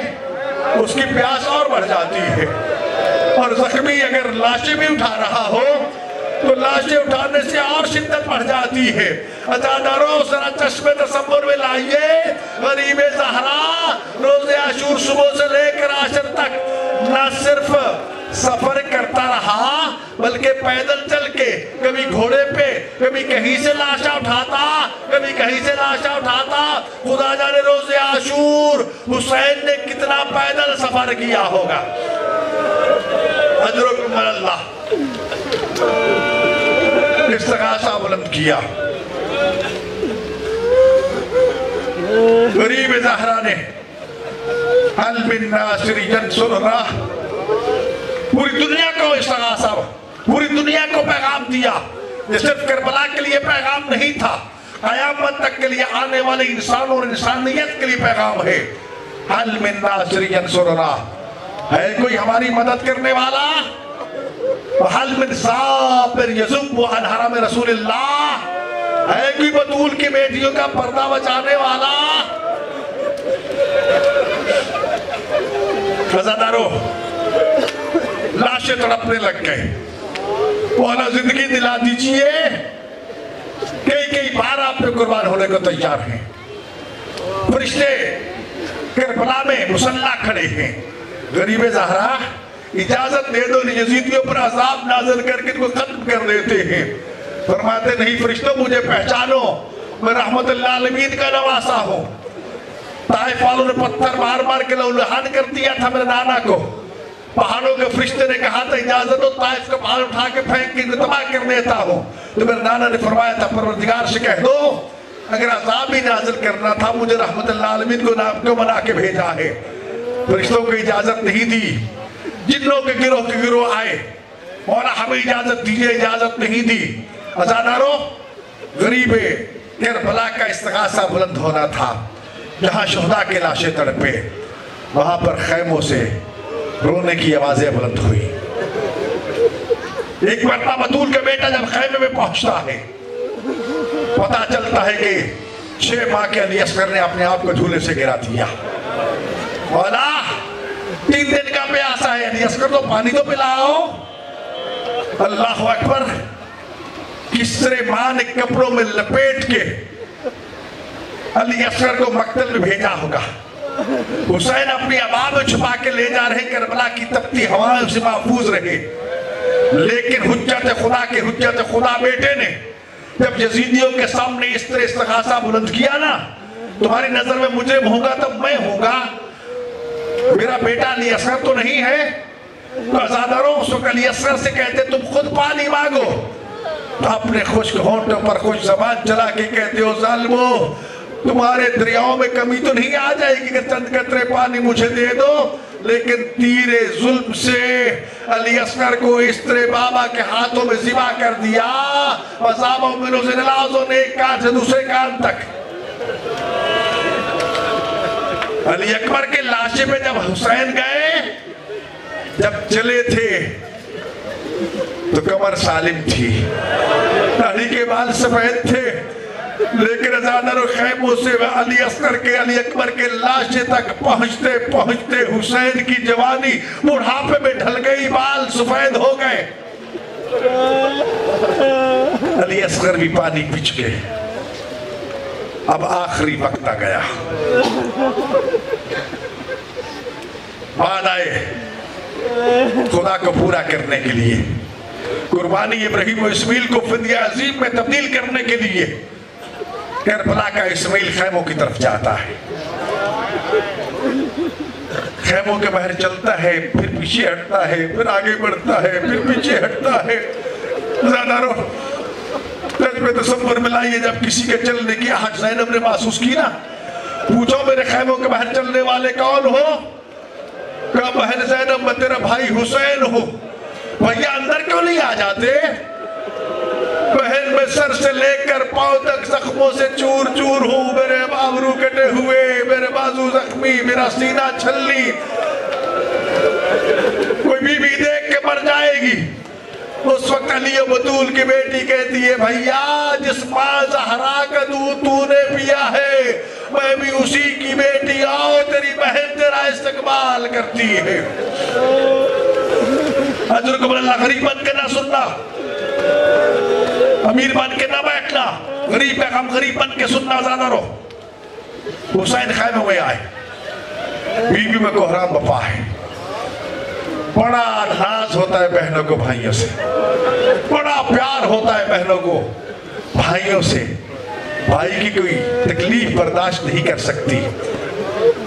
उसकी प्यास और बढ़ जाती है, और जख्मी अगर लाशें भी उठा रहा हो तो लाशें उठाने से और शिद्दत बढ़ जाती है। अज़ादारों जरा चश्मे तसव्वुर में लाइए, गरीब ज़हरा रोज़े आशूर सुबह से लेकर आशर तक न सिर्फ सफर करता रहा बल्कि पैदल चल के कभी घोड़े पे कभी कहीं से लाशा उठाता, कभी कहीं से लाशा उठाता। खुदा जाने रोज़े आशूर हुसैन ने कितना पैदल सफर किया होगा। अजरुकुम अल्लाह इस्तिगासा बुलंद किया। गरीब ज़हरा ने हल बिन नासिर यंसुरना पूरी दुनिया को इस्तिगासा, पूरी दुनिया को पैगाम दिया। ये सिर्फ करबला के लिए पैगाम नहीं था, क़यामत तक के लिए आने वाले इंसान और इंसानियत के लिए पैगाम है। हल मिन नासिर यंसुरना, है कोई हमारी मदद करने वाला? हल मिन साबिर यज़ुब्बु अन हरम रसूलिल्लाह, है कोई बतूल की बेटियों का पर्दा बचाने वाला? रज़ादारों, लाशें तड़पने लग गए। मौला जिंदगी दिला दीजिए, कई बार आप पे कुर्बान होने को तैयार हैं। फरिश्ते करबला में मुसल्ला खड़े हैं। गरीब ज़हरा, इजाजत दे दो, यजीदियों पर अज़ाब नाज़िल करके इनको खत्म कर देते हैं। फरमाते नहीं फरिश्तों, मुझे पहचानो, मैं रहमतुल्लिल आलमीन का नवासा हूँ। ताइफ वालों ने पत्थर मार मार के लहूलुहान कर दिया था मेरे नाना को। पहाड़ों के फरिश्ते ने कहा था इजाजत दो, ताइफ का पहाड़ उठा के फेंक के तबाह कर देता हूँ। तो मेरे नाना ने फरमाया था परवरदिगार से कह दो, अगर अज़ाब ही नाज़िल करना था, मुझे रहमतुल्लिल आलमीन को नाम क्यों बना के भेजा है? फरिश्तों को इजाजत नहीं दी, जिन्नों के गिरोह आए, मौला हमें इजाजत दीजिए, इजाजत नहीं दी। अज़ादारों, गरीबे करबला का इस्तिग़ासा बुलंद होना था। जहाँ शुहदा के लाशें तड़पे, वहाँ पर खैमों से रोने की आवाज़ें बुलंद हुई। एक मरतबा बतूल का बेटा जब खैमे में पहुँचता है, पता चलता है कि 6 माह के अली असगर ने अपने आप को झूले से गिरा दिया। मौला 3 दिन का प्यासा है, अली असगर तो पानी तो पिलाओ। अल्लाह अकबर। किसरे माँ ने कपड़ों में लपेट के अली असगर को मक्तल में भेजा होगा। हुसैन अपनी अबा में छुपा के ले जा रहे, करबला की तपती हवाओं से महफूज रहे। लेकिन हुज्जत खुदा बेटे ने जब यजीदियों के सामने इस तरह इस्तिग़ासा बुलंद किया ना, तुम्हारी नजर में मुजरिम होगा तब मैं होगा, मेरा बेटा अली असगर तो नहीं है। तो अज़ादारों, उस वक्त अली असगर से कहते तुम खुद पानी मांगो, तो अपने खुश्क होंठों पर खुश ज़बान चला के कहते हो ज़ालिमो, तुम्हारे दरियाओं में कमी तो नहीं आ जाएगी कि चंद कतरे पानी मुझे दे दो। लेकिन तीरे जुल्म से अली असगर को इस तरह बाबा के हाथों में ज़िबा कर दिया, ने एक कान से दूसरे कान तक। अली अकबर के लाशे पे जब हुसैन गए, जब चले थे तो कमर सालिम थी, दाढ़ी के बाल सफेद थे, लेकिन अज़ादारों खैमों से अली असगर के, अली अकबर के लाशे तक पहुंचते पहुंचते हुसैन की जवानी बुढ़ापे में ढल गई, बाल सफेद हो गए। अली असगर भी पानी पी चुके। अब आखिरी वक्त आ गया। बाद आए खुदा को पूरा करने के लिए, कुर्बानी इब्राहीम और इस्माइल को फिदिया अजीम में तब्दील करने के लिए करबला का इस्माइल खैमों की तरफ जाता है। खैमों के बाहर चलता है, फिर पीछे हटता है, फिर आगे बढ़ता है, फिर पीछे हटता है। ज़ादारों, में तसव्वुर मिलाइए, जब किसी के चलने की आहट ज़ैनब ने महसूस की ना, पूछो मेरे खैमों के बाहर चलने वाले कौन हो? कहा बहन ज़ैनब, मैं तेरा भाई हुसैन हूँ। भैया अंदर क्यों नहीं आ जाते? बहन, मैं सर से लेकर पांव तक जख्मों से चूर चूर हूँ, मेरे बाबरू कटे हुए, मेरे बाजू जख्मी, मेरा सीना छल्ली, कोई बीवी देख के मर जाएगी। उस वक्त अली बतूल की बेटी कहती है, भैया जिस माँ ज़हरा का दूध तूने पिया है, मैं भी उसी की बेटी, आओ तेरी बहन तेरा इस्तकबाल करती है। हजूर को बोला गरीब बन के ना सुनना, अमीर बन के ना बैठना, गरीब का काम गरीब बन के सुनना। ज़ादारों, हुसैन खैमे में आए, बीवी में कोहराम बपा है। बड़ा नाज होता है बहनों को भाइयों से, बड़ा प्यार होता है बहनों को भाइयों से। भाई की कोई तकलीफ बर्दाश्त नहीं कर सकती,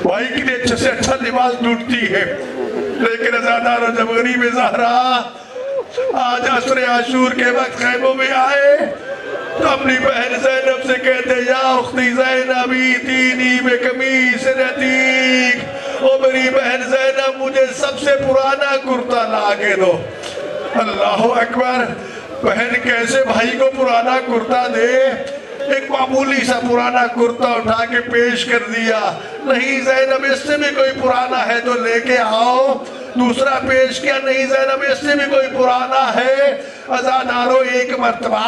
भाई के लिए अच्छे से अच्छा लिबास ढूंढती है। लेकिन ज़ादारों, जब गरीब ज़हरा आज असर आशूर के वक्त खैमों में आए तो अपनी बहन ज़ैनब से कहते, या उख्ती ज़ैनबी तीनी में कमीज़ नतीक, ओ मेरी बहन ज़ैनब, मुझे सबसे पुराना कुर्ता ला के दो। अल्लाह अकबर। बहन कैसे भाई को पुराना कुर्ता दे? ایک معمولی سا پرانا کرتا اٹھا کے پیش کر دیا. نہیں زینب اس سے بھی کوئی پرانا ہے تو لے کے آؤ. دوسرا پیش کیا. نہیں زینب اس سے بھی کوئی پرانا ہے. عزادارو ایک مرتبہ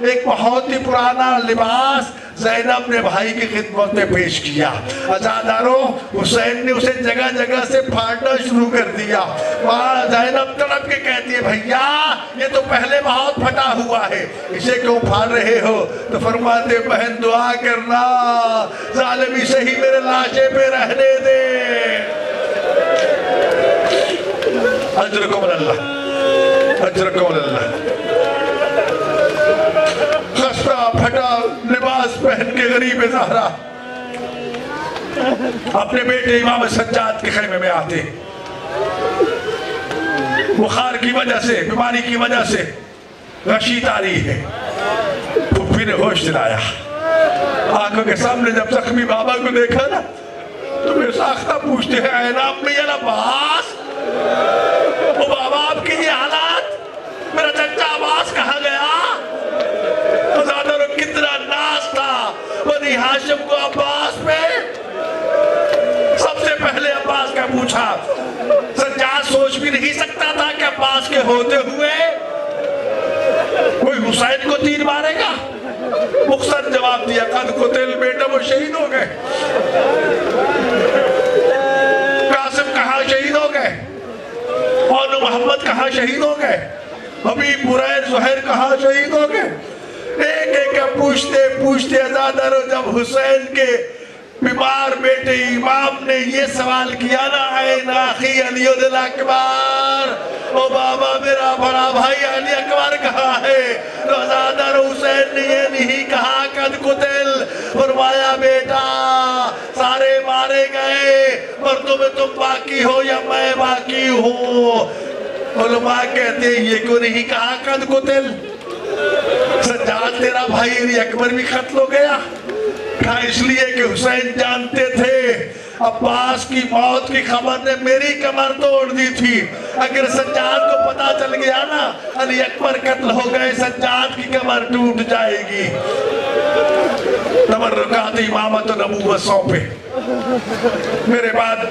ایک بہت ہی پرانا لباس زینب نے بھائی کی خدمت میں پیش کیا. عزادارو حسین نے اسے جگہ جگہ سے پھاڑنا شروع کر دیا. وہاں زینب تڑپ کے کہتی ہے بھیا یہ تو پہلے بہت پھٹا ہوا ہے, اسے کیوں پھاڑ رہے ہو؟ تو فرماتے بہن دعا کرنا ظالمی صحیح میرے لاشے پہ رہنے دے. اجرکم اللہ اجرکم اللہ. خستہ پھٹا لباس پہن کے غریب زہرا اپنے بیٹے امام سجاد کے خیمے میں آتے. بخار کی وجہ سے, بیماری کی وجہ سے غشی تاری ہے. پھپھی نے ہوش دلایا. آنکھوں کے سامنے جب زخمی بابا کو دیکھا نا تو میرے ساختہ پوچھتے ہیں اے نام میں عباس, وہ بابا آپ کی یہ حالات, میرا چچا عباس کہاں گیا؟ زیادہ رو کتنا ناز تھا بنی ہاشم کو عباس پہ. سب سے پہلے عباس کا پوچھا. سجاد سوچ بھی نہیں سکتا تھا کہ عباس کے ہوتے ہوئے کوئی حسین کو تیر مارے گا. مختصر جواب دیا قد قتل, بیٹا وہ شہید ہو گئے. قاسم کہاں شہید ہو گئے, اور محمد کہاں شہید ہو گئے, حبیب برید زہر کہاں شہید ہو گئے. ایک ایک پوچھتے پوچھتے عزادارو جب حسین کے بیمار بیٹے امام نے یہ سوال کیا نا این آخی علی اکبر, او بابا میرا بڑا بھائی علی اکبر کہاں ہے؟ تو عزادارو حسین نے یہ نہیں کہا قد قتل, فرمایا بیٹا سارے مارے گئے مردوں میں تم باقی ہو یا میں باقی ہوں. علماء کہتے ہیں یہ کیوں نہیں کہا قد قتل؟ سجاد تیرا بھائی علی اکبر بھی قتل ہو گیا. کہا اس لیے کہ حسین جانتے تھے عباس کی موت کی خبر نے میری کمر توڑ دی تھی. اگر سجاد کو پتا چل گیا نا علی اکبر قتل ہو گئے, سجاد کی کمر ٹوٹ جائے گی. تبرکات امامت و نبوت سونپے. میرے بعد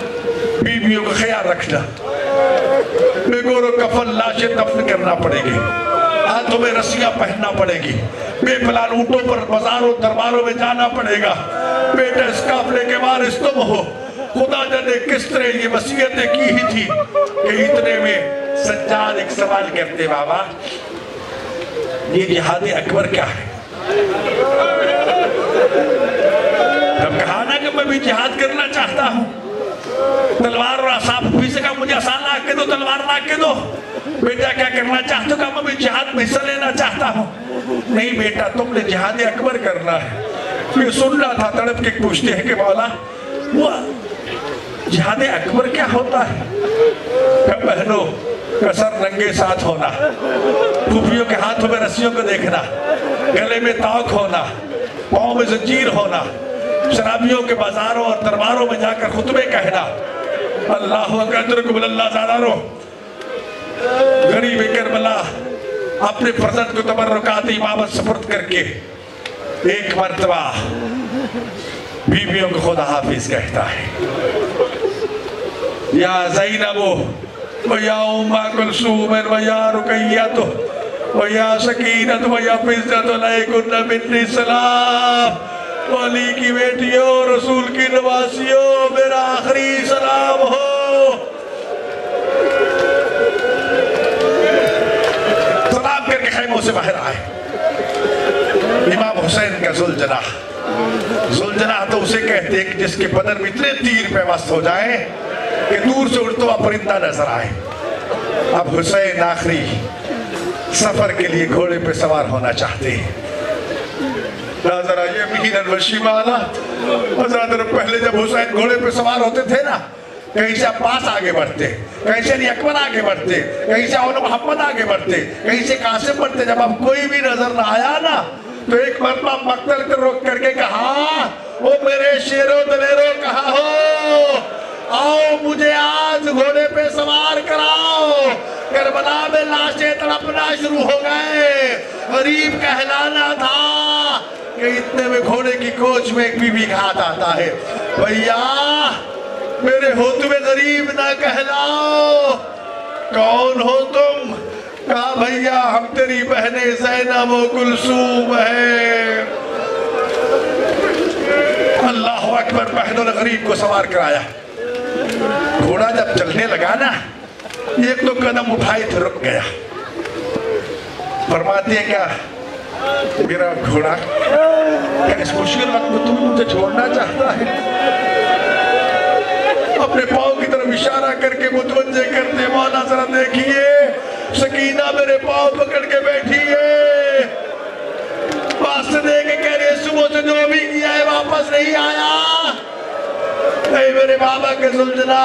بیویوں کا خیال رکھنا. بے گور و کفن لاشیں دفن کرنا پڑے گی, ہاتھوں میں رسیاں پہننا پڑے گی, بے پلان اونٹوں پر بازاروں درباروں میں جانا پڑے گا. بیٹا اس قافلے کے وارث تم ہو. خدا جانے کس طرح یہ وصیتیں کی ہی تھی کہ اتنے میں سجاد ایک سوال کرتے بابا یہ جہاد اکبر کیا ہے؟ جب کہا نا کہ میں بھی جہاد کرنا چاہتا ہوں, تلوار اور عصا پھوپھی سے کہا مجھے عصا لا کے دو, تلوار لا کے دو. بیٹا کیا کرنا چاہتے ہو؟ کہا میں بھی جہاد میں حصہ لینا چاہتا ہوں. نہیں بیٹا تم نے جہاد اکبر کرنا ہے. یہ سننا تھا. تڑپ کے پوچھتے ہیں کہ مولا وہ جہاد اکبر کیا ہوتا ہے؟ کہ بہنوں کا سر ننگے ساتھ ہونا, پھوپھیوں کے ہاتھوں میں رسیوں کو دیکھنا, گلے میں توق ہونا, پاؤں میں زنجیر ہونا, شرابیوں کے بازاروں اور درباروں میں جا کر خطبے کہنا. اللہ اکبر اللہ زادارو. غریب کربلا اپنے فرزند کو تبرکات امامت سپرد کر کے ایک مرتبہ بیویوں کو خدا حافظ کہتا ہے. یا زینب و یا ام کلثوم و یا رقیہ و یا سکینت و یا فضت علیکن منی سلام. علی کی بیٹیوں, رسول کی نواسیوں, میرا آخری سلام ہو. سلام کر کے خیموں سے باہر آئے. امام حسین کا ذوالجناح, ذوالجناح تو اسے کہتے ہیں کہ جس کے بدن میں اتنے تیر پیوست ہو جائیں کہ دور سے اڑتا ہوا پرندہ نظر آئے. اب حسین آخری سفر کے لیے گھوڑے پہ سوار ہونا چاہتے ہیں. ناظر آئیے مہین الوشی مانا. حضرت پہلے جب حسین گھوڑے پہ سوار ہوتے تھے نا, کہیں سے عباس آگے بڑھتے, کہیں سے علی اکبر آگے بڑھتے, کہیں سے اول محمد آگے بڑھتے, کہیں سے قاسم بڑھتے. جب اب کوئی بھی نظر نہ آیا نا تو ایک مرتبہ مقتل کو روک کر کے کہا او میرے شیرو دلیرو کہا ہو, آؤ مجھے آج گھوڑے پہ سوار کراؤ. کربلا میں لاشیں تڑپنا شروع ہو گئے. غریب کہلانا تھا کہ कि इतने में घोड़े की कोच में एक बीबी का हाथ आता है, भैया मेरे होतवे गरीब ना कहलाओ, कौन हो तुम? कहा भैया हम तेरी बहने ज़ैनब व कुलसूम है। अल्लाह अकबर, बहनों ने गरीब को सवार कराया। घोड़ा जब चलने लगा ना, एक तो कदम उठाए तो रुक गया। फरमाती है क्या मेरा घोड़ा क्या इस मुश्किल वक्त में तुम मुझे छोड़ना चाहता है? अपने पाँव की तरफ इशारा करके मुतवज्जे करते, मौला जरा देखिए सकीना मेरे पाँव पकड़ के बैठी है, वास्ते दे के कह रही है सुबह से जो भी किया है वापस नहीं आया। नहीं मेरे बाबा के सुलझना,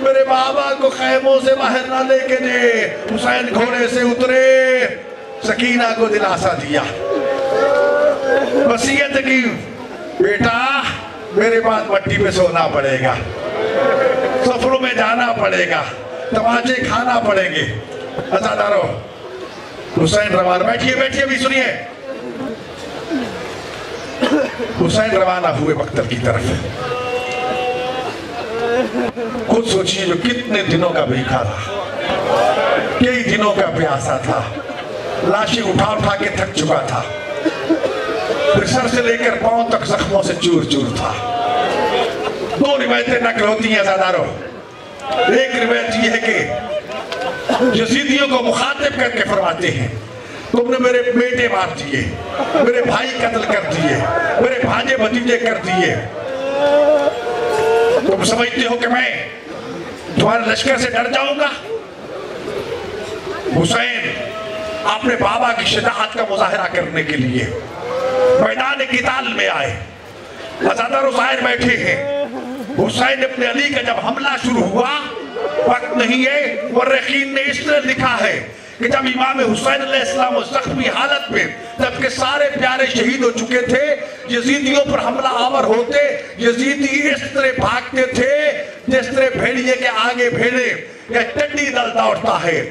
मेरे बाबा को खैमों से बाहर ना लेके दे। हुसैन घोड़े से उतरे, सकीना को दिलासा दिया, वसीयत की बेटा मेरे बाद मट्टी पे सोना पड़ेगा, सफरों में जाना पड़ेगा, तमाचे खाना पड़ेंगे। अज़ादारों, हुसैन रवाना, बैठिए बैठिए अभी सुनिए। हुसैन रवाना हुए मक्तल की तरफ। खुद सोचिए जो कितने दिनों का भूखा था, कई दिनों का प्यासा था, लाशें उठा उठा के थक चुका था, फिर सर से लेकर पांव तक जख्मों से चूर चूर था। दो रिवायतें नकल होती हैं अज़ादारों। एक रिवायत ये है कि यजीदियों को मुखातिब करके फरमाते हैं तुमने मेरे बेटे मार दिए, मेरे भाई कत्ल कर दिए, मेरे भांजे भतीजे कर दिए, तुम समझते हो कि मैं तुम्हारे लश्कर से डर जाऊंगा? हुसैन अपने बाबा की शजाअत का मुजाहिरा करने के लिए मैदान किताल में आए। अज़ादारों ज़ाहिर बैठे हैं। हुसैन अपने अली का जब हमला शुरू हुआ, वक्त नहीं है, मुर्रिखीन ने इस तरह लिखा है कि जब इमाम हुसैन अलैहिस्सलाम जख्मी हालत में, जबकि सारे प्यारे शहीद हो चुके थे, यजीदियों पर हमला आवर होते, यजीदी इस तरह भागते थे जिस तरह भेड़िए के आगे भेड़े या टिड्डी दल दौड़ता है।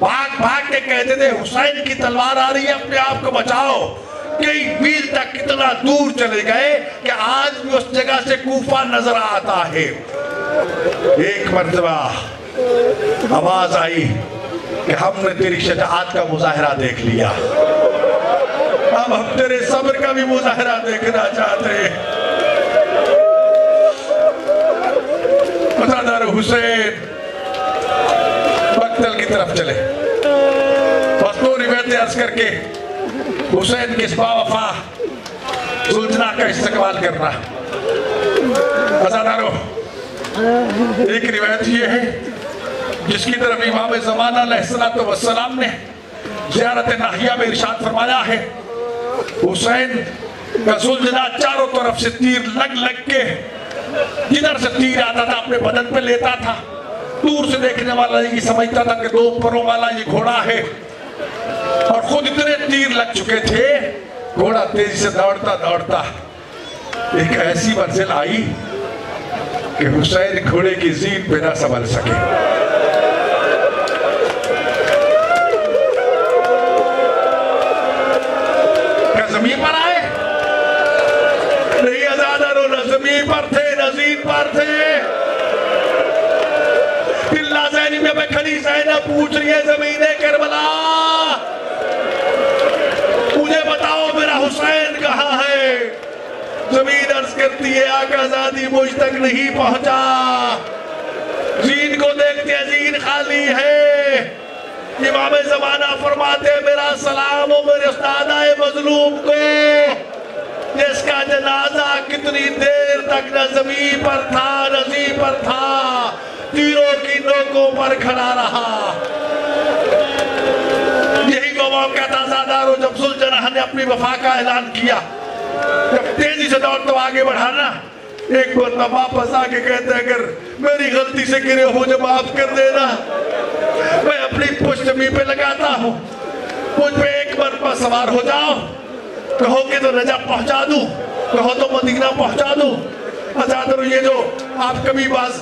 भाग भाग के कहते थे हुसैन की तलवार आ रही है, अपने आप को बचाओ। कई मील तक कितना दूर चले गए कि आज भी उस जगह से कूफा नजर आता है। एक मर्तबा आवाज आई कि हमने तेरी शजाअत का मुजाहिरा देख लिया, अब हम तेरे सब्र का भी मुजाहिरा देखना चाहते हैं। अज़ादार हुसैन मक्तल की तरफ चले। बस दो रिवायतें अर्ज करके हुसैन के इस बावफा सुलझना का इस्तकबाल करना। अज़ादारों, एक रिवायत ये है जिसकी तरफ इमाम ज़माना अलैहिस्सलातु वस्सलाम ने ज़ियारत नाहिया में इरशाद फरमाया है, हुसैन का सुलझना चारों तरफ से तीर लग लग के, जिधर से तीर आता था अपने बदन पे लेता था। दूर से देखने वाला ये समझता था कि दो परों वाला ये घोड़ा है, और खुद इतने तीर लग चुके थे, घोड़ा तेजी से दौड़ता दौड़ता एक ऐसी मंजिल आई कि हुसैन घोड़े की जीन पे ना संभल सके। क्या जमीन पर आए? नहीं अज़ादारों, न जमीन पर थे न जीन पर थे। दिल्ला ज़ैनी में खड़ी ज़ैनब पूछ रही है ज़मीने करबला, मुझे बताओ मेरा हुसैन कहाँ है? ज़मीन अर्ज करती है आकाज़ादी मुझ तक नहीं पहुंचा। जीन को देखते हैं जीन खाली है। इमाम ज़माना फरमाते मेरा सलाम हो मेरे उस्ताद-ए मज़लूम को, जिसका जनाजा कितनी देर तक न ज़मीन पर था न जी पर था, तीरों की नोकों पर खड़ा रहा। यही वो मौका था अज़ादारों जब सुलझना ने अपनी वफा का ऐलान किया। जब तेजी से दौड़ तो आगे बढ़ाना, एक बार वापस आके कहते अगर मेरी गलती से गिरे हो मुझे माफ कर देना, मैं अपनी पुष्ट जमीन पे लगाता हूँ, मुझ पे एक बार सवार हो जाओ, कहोगे तो नजफ पहुंचा दूं, कहो तो मदीना पहुंचा दूं। अज़ादारों, ये जो आप कभी बाज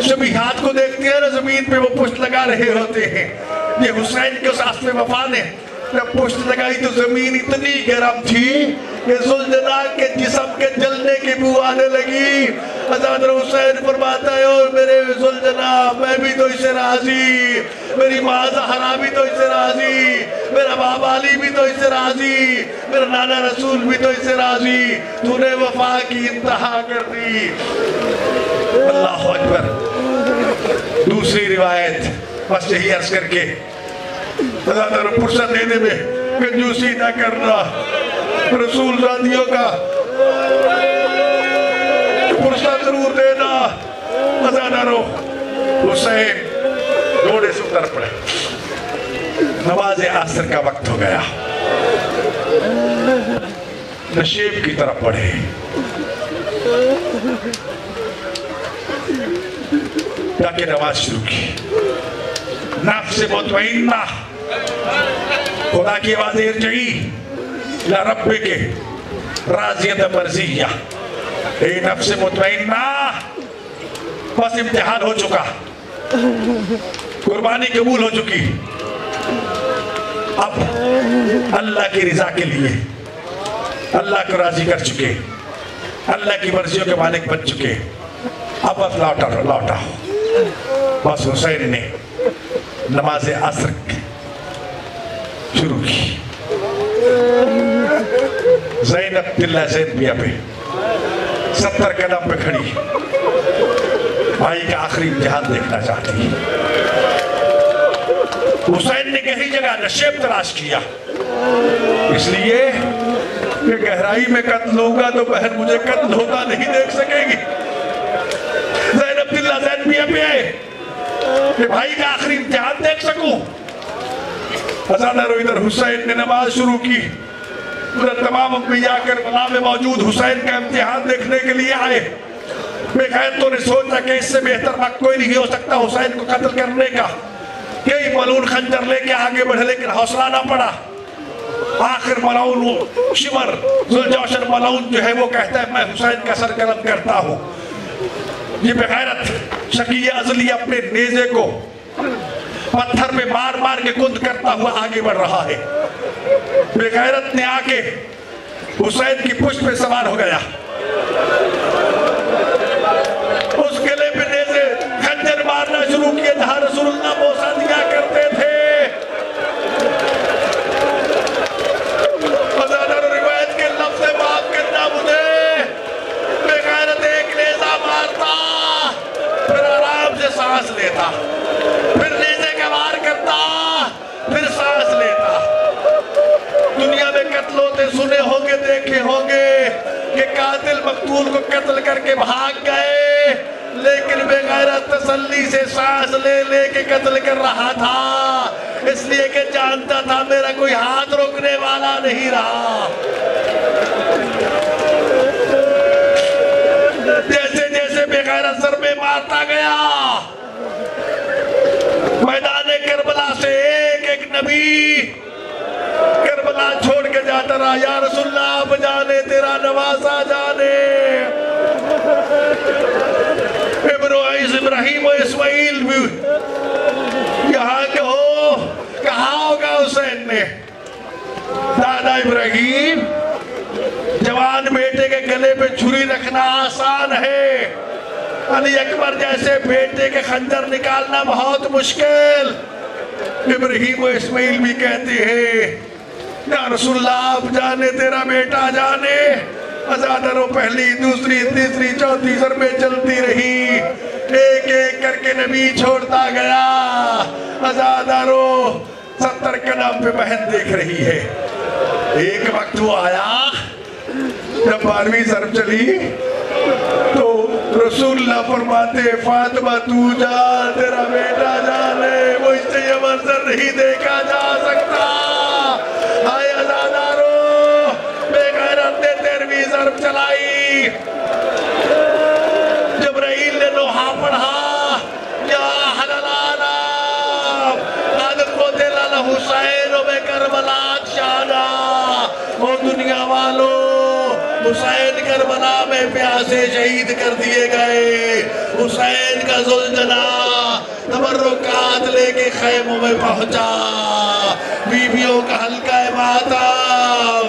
सभी हाथ को देखते हैं ना, जमीन पे वो पुष्ट लगा रहे होते हैं, ये हुसैन के उस आस्ते वफा ने जब पुष्ट लगाई तो जमीन इतनी गर्म थी کہ ज़ुल्जना के जिस्म के जलने की बू आने लगी। हज़रत हुसैन फरमाता है और मेरे ज़ुल्जना मैं भी तो इससे राजी, मेरी माँ ज़हरा भी तो इससे राजी, मेरा बाबा अली भी तो इससे राजी, मेरा नाना रसूल भी तो इससे राजी, तूने वफा की इंतहा कर दी। अल्लाह अकबर। दूसरी रिवायत बस यही अर्ज करके फुर्सत देने में कंजूसी न करना, रसूल रादियों का फुर्सत जरूर देना। मज़ादारो हुसैन घोड़े से उतर पड़े, नमाज असर का वक्त हो गया, नशेब की तरफ बढ़े। जाके नमाज शुरू की। नफ्स मुतमइन्ना, खुदा की आवाज़ इरजई इला रब्बिके राज़ियतन मर्ज़िय्या। ए नफ्स मुतमइन्ना, बस इम्तिहान हो चुका, कुर्बानी कबूल हो चुकी, अब अल्लाह की रज़ा के लिए अल्लाह को राज़ी कर चुके, अल्लाह की मर्जियों के मालिक बन चुके, अब बस लौटा। बस हुसैन ने नमाज असर शुरू की। ज़ैनब दिल्ला ज़ैनबिया पे 70 कदम पे खड़ी भाई का आखिरी इम्तिहान देखना चाहती है। हुसैन ने कहीं जगह नशेब तलाश किया, इसलिए कि गहराई में कत्ल होगा तो बहन मुझे कत्ल होता नहीं देख सकेगी। ज़ैनब दिल्ला ज़ैनबिया पे आए कि भाई का आखिरी इम्तिहान देख सकूं। इधर हुसैन ने नमाज शुरू की, उधर तमाम अंबिया करबला में मौजूद हुसैन का इम्तिहान देखने के लिए आए। बेखैरतों ने सोचा कि इससे बेहतर वक्त कोई नहीं हो सकता हुसैन को कत्ल करने का। कई मलून खंजर लेके आगे बढ़े, लेकिन हौसला ना पड़ा। आखिर मलऊन शिमर ज़ुलजौशन मलऊन जो है वो कहता है मैं हुसैन का सर कलम करता हूँ। ये बेगैरत शकीय अज़ली अपने नेज़े को पत्थर पे मार मार के कुंद करता हुआ आगे बढ़ रहा है। बेगैरत ने आके हुसैन की पुष्ट पे सवार हो गया, उस गले पे नेज़े खंजर मारना शुरू किया जहां रसूलुल्लाह बोसा दिया करते थे। रिवायत के लफ्ज़ माफ करना मुझे, बेगैरत एक नेज़ा मारता, फिर आराम से सांस लेता, फिर नेज़े का वार करता, फिर सांस लेता। दुनिया में कत्ल होते सुने होंगे, देखे होंगे कि कातिल मकतूल को कत्ल करके भाग गए, लेकिन बेगैरत तसल्ली से सांस ले ले के कत्ल कर रहा था, इसलिए कि जानता था मेरा कोई हाथ रोकने वाला नहीं रहा। जैसे जैसे बेगैरत सर में मारता गया, मैदान करबला से एक एक नबी करबला छोड़ के जाता रहा। या रसूलल्लाह आप जाने, तेरा नवासा जाने। इब्राहिम और इस्माइल भी यहाँ के हो, कहा होगा हुसैन ने। दादा इब्राहिम, जवान बेटे के गले पे छुरी रखना आसान है, अली अकबर जैसे बेटे के खंजर निकालना बहुत मुश्किल। इब्राहिम और इस्माइल भी कहते हैं या रसूलल्लाह आप जाने, तेरा बेटा जाने। अज़ादरों पहली दूसरी तीसरी चौथी सर में चलती रही, एक एक करके नबी छोड़ता गया। अज़ादरों 70 कदम पे बहन देख रही है। एक वक्त वो आया जब 12वीं सरफ चली तो रसूलल्लाह फरमाते फातिमा तू जा, तेरा बेटा जाने, वो इससे ये मंजर नहीं देखा जा सकता। हाय अज़ादारों, बेगैरत ने 13वीं सरफ चलाई, जिब्राइल ने लोहा पढ़ा, या हललाना क़द क़ुतिल हुसैन में करबला शाना। ओ दुनिया वालों, हुसैन करबला में प्यासे शहीद कर दिए गए। हुसैन का ज़ुल्जना तबर्रुकात लेके खैमों में पहुंचा, बीवियों का हल्का मातम